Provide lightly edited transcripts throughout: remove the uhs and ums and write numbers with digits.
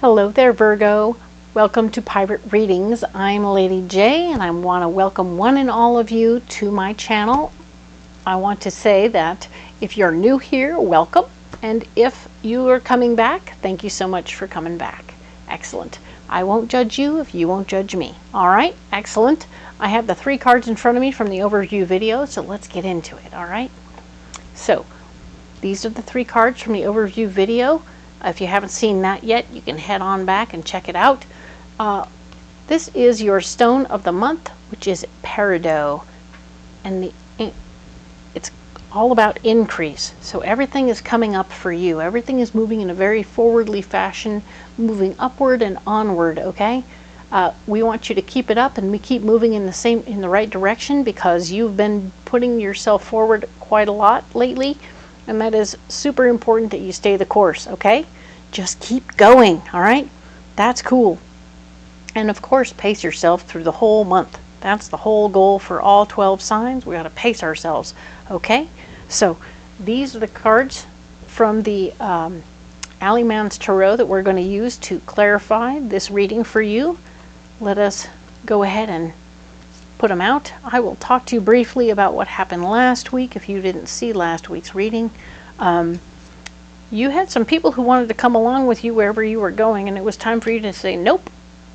Hello there, Virgo. Welcome to Pirate Readings. I'm Lady J, and I want to welcome one and all of you to my channel. I want to say that if you're new here, welcome. And if you are coming back, thank you so much for coming back. Excellent. I won't judge you if you won't judge me. All right, excellent. I have the 3 cards in front of me from the overview video, so let's get into it, all right? So, these are the 3 cards from the overview video. If you haven't seen that yet, you can head on back and check it out. This is your stone of the month, which is peridot, and it's all about increase. So everything is coming up for you. Everything is moving in a very forwardly fashion, moving upward and onward. Okay, we want you to keep it up, and we keep moving in the right direction, because you've been putting yourself forward quite a lot lately. And that is super important that you stay the course, okay? Just keep going, all right? That's cool. And of course, pace yourself through the whole month. That's the whole goal for all 12 signs. We got to pace ourselves, okay? So these are the cards from the Alleyman's Tarot that we're going to use to clarify this reading for you. Let us go ahead and put them out. I will talk to you briefly about what happened last week if you didn't see last week's reading. You had some people who wanted to come along with you wherever you were going, and it was time for you to say nope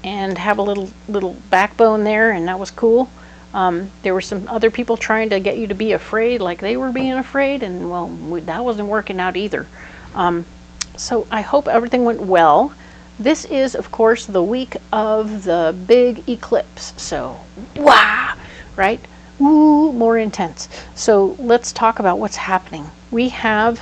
and have a little backbone there, and that was cool. There were some other people trying to get you to be afraid, like they were being afraid, and well, that wasn't working out either. So I hope everything went well. This is, of course, the week of the big eclipse. So, wow, right? Woo, more intense. So let's talk about what's happening. We have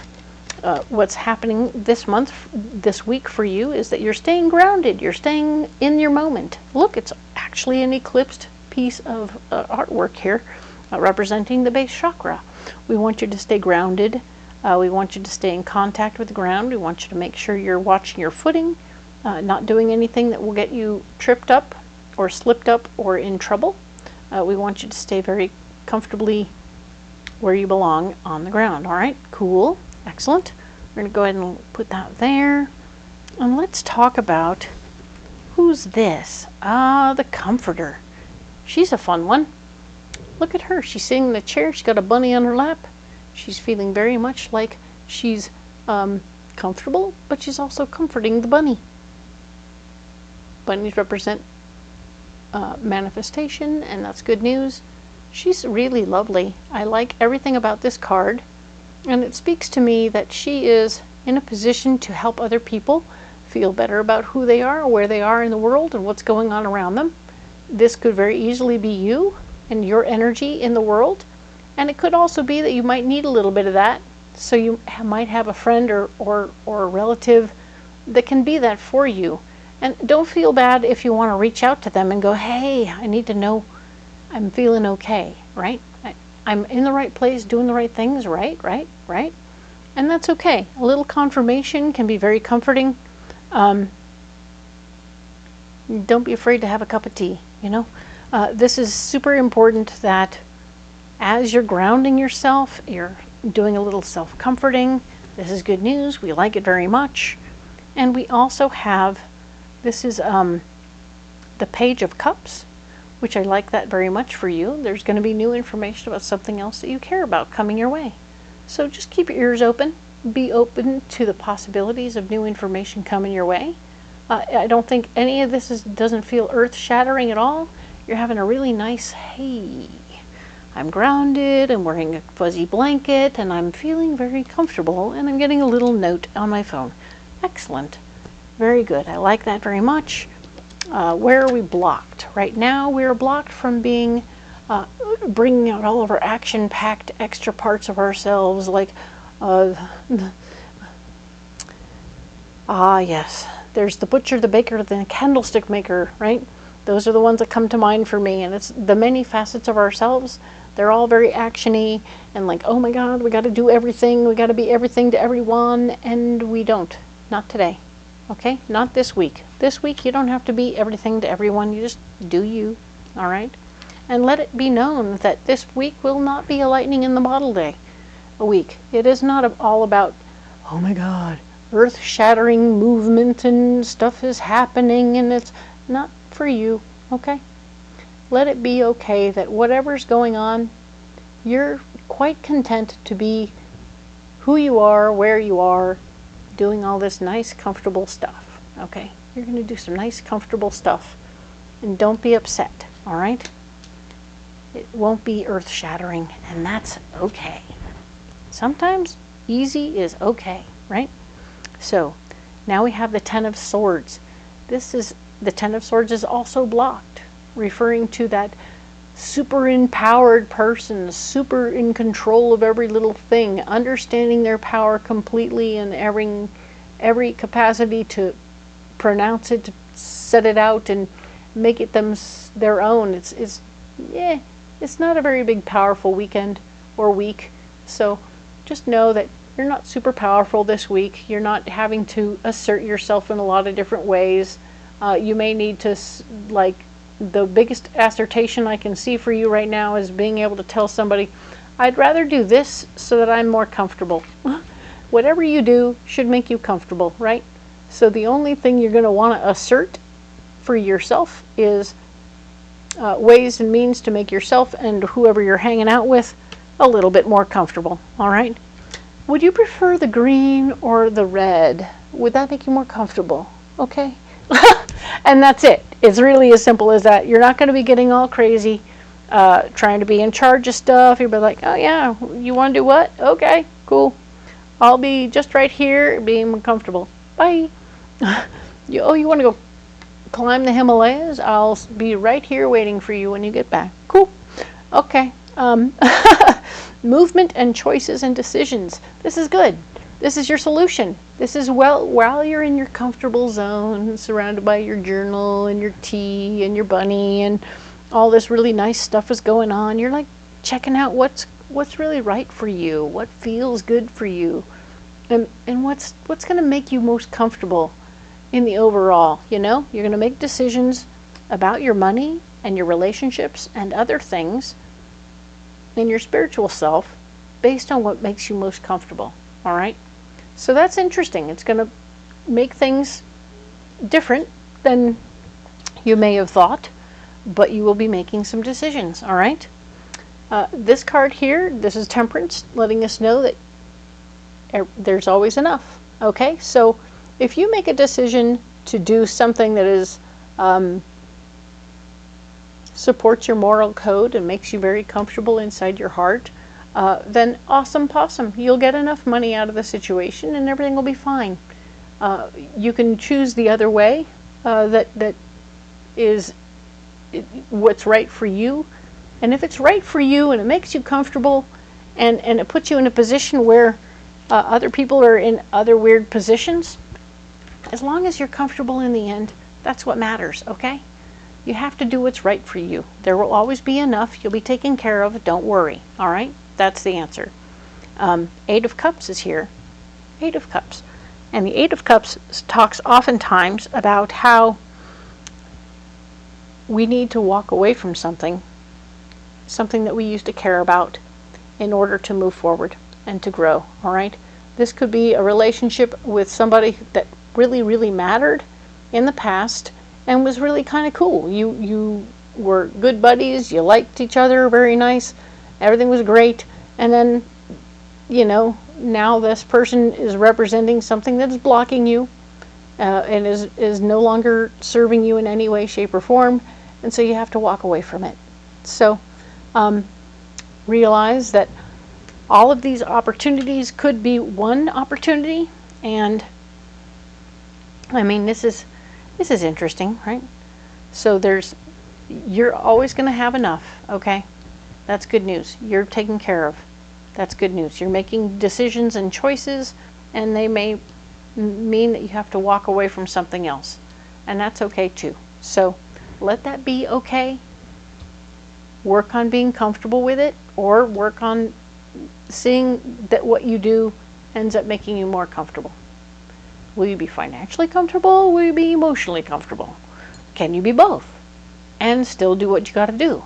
what's happening this month, this week for you, is that you're staying grounded. You're staying in your moment. Look, it's actually an eclipsed piece of artwork here representing the base chakra. We want you to stay grounded. We want you to stay in contact with the ground. We want you to make sure you're watching your footing. Not doing anything that will get you tripped up or slipped up or in trouble. We want you to stay very comfortably where you belong on the ground. All right, cool, excellent. We're going to go ahead and put that there. And let's talk about who's this? The Comforter. She's a fun one. Look at her. She's sitting in the chair. She's got a bunny on her lap. She's feeling very much like she's comfortable, but she's also comforting the bunny. Bunnies represent manifestation, and that's good news. She's really lovely. I like everything about this card, and it speaks to me that she is in a position to help other people feel better about who they are, where they are in the world, and what's going on around them. This could very easily be you and your energy in the world, and it could also be that you might need a little bit of that. So you might have a friend or a relative that can be that for you. And don't feel bad if you want to reach out to them and go, hey, I need to know I'm feeling okay, right? I'm in the right place, doing the right things, right? And that's okay. A little confirmation can be very comforting. Don't be afraid to have a cup of tea, you know? This is super important that as you're grounding yourself, you're doing a little self-comforting. This is good news. We like it very much. And we also have, this is the Page of Cups, which I like that very much for you. There's going to be new information about something else that you care about coming your way. So just keep your ears open. Be open to the possibilities of new information coming your way. I don't think any of this doesn't feel earth-shattering at all. You're having a really nice, hey, I'm grounded, I'm wearing a fuzzy blanket, and I'm feeling very comfortable, and I'm getting a little note on my phone. Excellent. Very good. I like that very much. Where are we blocked? Right now, we're blocked from being, bringing out all of our action-packed extra parts of ourselves, like, yes, there's the butcher, the baker, the candlestick maker, right? Those are the ones that come to mind for me, and it's the many facets of ourselves. They're all very action-y and like, oh my God, we got to do everything. We got to be everything to everyone, and we don't. Not today. Okay? Not this week. This week, you don't have to be everything to everyone. You just do you. All right? And let it be known that this week will not be a lightning in the bottle day. A week. It is not all about, oh my God, earth-shattering movement and stuff is happening, and it's not for you, okay? Let it be okay that whatever's going on, you're quite content to be who you are, where you are, doing all this nice, comfortable stuff, okay? You're going to do some nice, comfortable stuff, and don't be upset, all right? It won't be earth-shattering, and that's okay. Sometimes easy is okay, right? So now we have the Ten of Swords. The Ten of Swords is also blocked, referring to that super empowered person, super in control of every little thing, understanding their power completely and every capacity to pronounce it, to set it out and make it their own. It's not a very big powerful weekend or week. So just know that you're not super powerful this week. You're not having to assert yourself in a lot of different ways. You may need to, like, the biggest assertion I can see for you right now is being able to tell somebody, I'd rather do this so that I'm more comfortable. Whatever you do should make you comfortable, right? So the only thing you're going to want to assert for yourself is ways and means to make yourself and whoever you're hanging out with a little bit more comfortable, all right? Would you prefer the green or the red? Would that make you more comfortable? Okay. And that's it. It's really as simple as that. You're not going to be getting all crazy trying to be in charge of stuff. You'll be like, oh yeah, you want to do what? Okay, cool. I'll be just right here being comfortable. Bye. You want to go climb the Himalayas? I'll be right here waiting for you when you get back. Cool. Okay. Movement and choices and decisions. This is good. This is your solution. This is while you're in your comfortable zone, surrounded by your journal and your tea and your bunny and all this really nice stuff is going on. You're like checking out what's really right for you, what feels good for you, and what's going to make you most comfortable in the overall. You know, you're going to make decisions about your money and your relationships and other things in your spiritual self based on what makes you most comfortable. All right. So that's interesting. It's going to make things different than you may have thought, but you will be making some decisions, all right? This card here, this is Temperance, letting us know that there's always enough, okay? So if you make a decision to do something that is supports your moral code and makes you very comfortable inside your heart, then awesome possum. You'll get enough money out of the situation and everything will be fine. You can choose the other way that is what's right for you. And if it's right for you and it makes you comfortable and it puts you in a position where other people are in other weird positions, as long as you're comfortable in the end, that's what matters, okay? You have to do what's right for you. There will always be enough. You'll be taken care of. Don't worry, all right? That's the answer. Eight of Cups is here. Eight of Cups. And the Eight of Cups talks oftentimes about how we need to walk away from something that we used to care about in order to move forward and to grow, all right? This could be a relationship with somebody that really, really mattered in the past and was really kind of cool. You were good buddies, you liked each other, very nice, everything was great, and then, you know, now this person is representing something that's blocking you and is no longer serving you in any way, shape, or form, and so you have to walk away from it. So realize that all of these opportunities could be one opportunity, and I mean, this is interesting, right? So you're always going to have enough, okay? That's good news. You're taken care of. That's good news. You're making decisions and choices, and they may mean that you have to walk away from something else, and that's okay too. So let that be okay. Work on being comfortable with it, or work on seeing that what you do ends up making you more comfortable. Will you be financially comfortable? Will you be emotionally comfortable? Can you be both and still do what you got to do?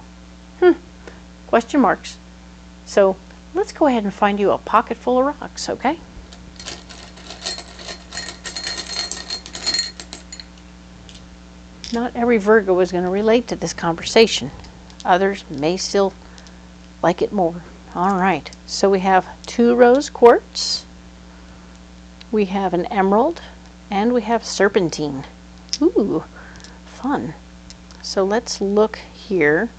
Question marks. So let's go ahead and find you a pocket full of rocks, okay? Not every Virgo is going to relate to this conversation. Others may still like it more. All right, so we have 2 rose quartz, we have an emerald, and we have serpentine. Ooh, fun. So let's look here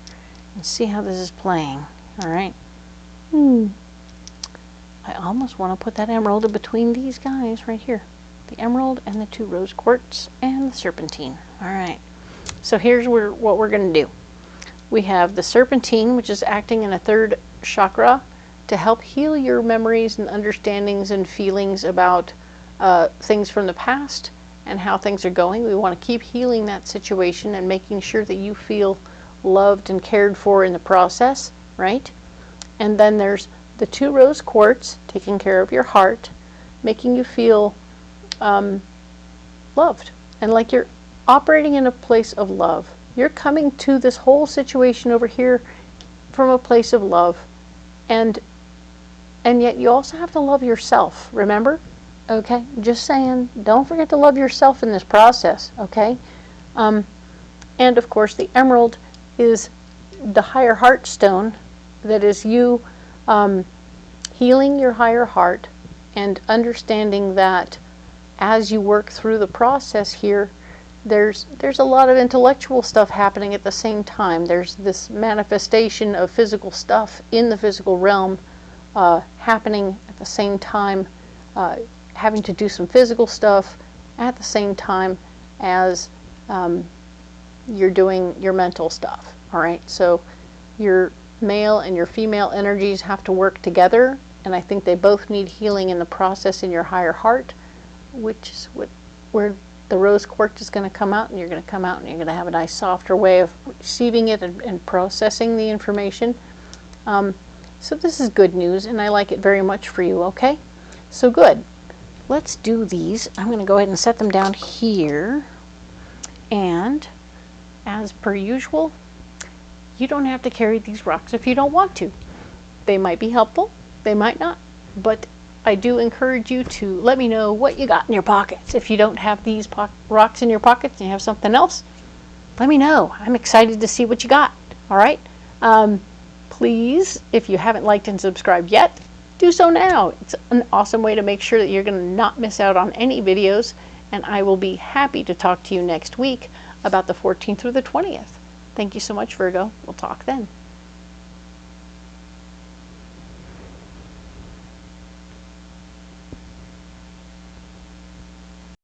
and see how this is playing. All right. I almost want to put that emerald in between these guys right here. The emerald and the 2 rose quartz and the serpentine. All right. So here's what we're going to do. We have the serpentine, which is acting in a 3rd chakra to help heal your memories and understandings and feelings about things from the past and how things are going. We want to keep healing that situation and making sure that you feel loved and cared for in the process, right? And then there's the 2 rose quartz, taking care of your heart, making you feel loved and like you're operating in a place of love. You're coming to this whole situation over here from a place of love, and yet you also have to love yourself, remember? Okay, just saying, don't forget to love yourself in this process, okay? And of course the emerald is the higher heart stone, that is you healing your higher heart and understanding that as you work through the process here, there's a lot of intellectual stuff happening at the same time. There's this manifestation of physical stuff in the physical realm happening at the same time, having to do some physical stuff at the same time as you're doing your mental stuff. All right, so your male and your female energies have to work together, and I think they both need healing in the process in your higher heart, which is where the rose quartz is going to come out, and you're going to come out and you're going to have a nice softer way of receiving it and processing the information. So this is good news, and I like it very much for you, okay? So good. Let's do these. I'm going to go ahead and set them down here, and as per usual, you don't have to carry these rocks if you don't want to. They might be helpful, they might not, but I do encourage you to let me know what you got in your pockets. If you don't have these rocks in your pockets and you have something else, let me know. I'm excited to see what you got. All right? Please, if you haven't liked and subscribed yet, do so now. It's an awesome way to make sure that you're going to not miss out on any videos, and I will be happy to talk to you next week about the 14th through the 20th. Thank you so much, Virgo. We'll talk then.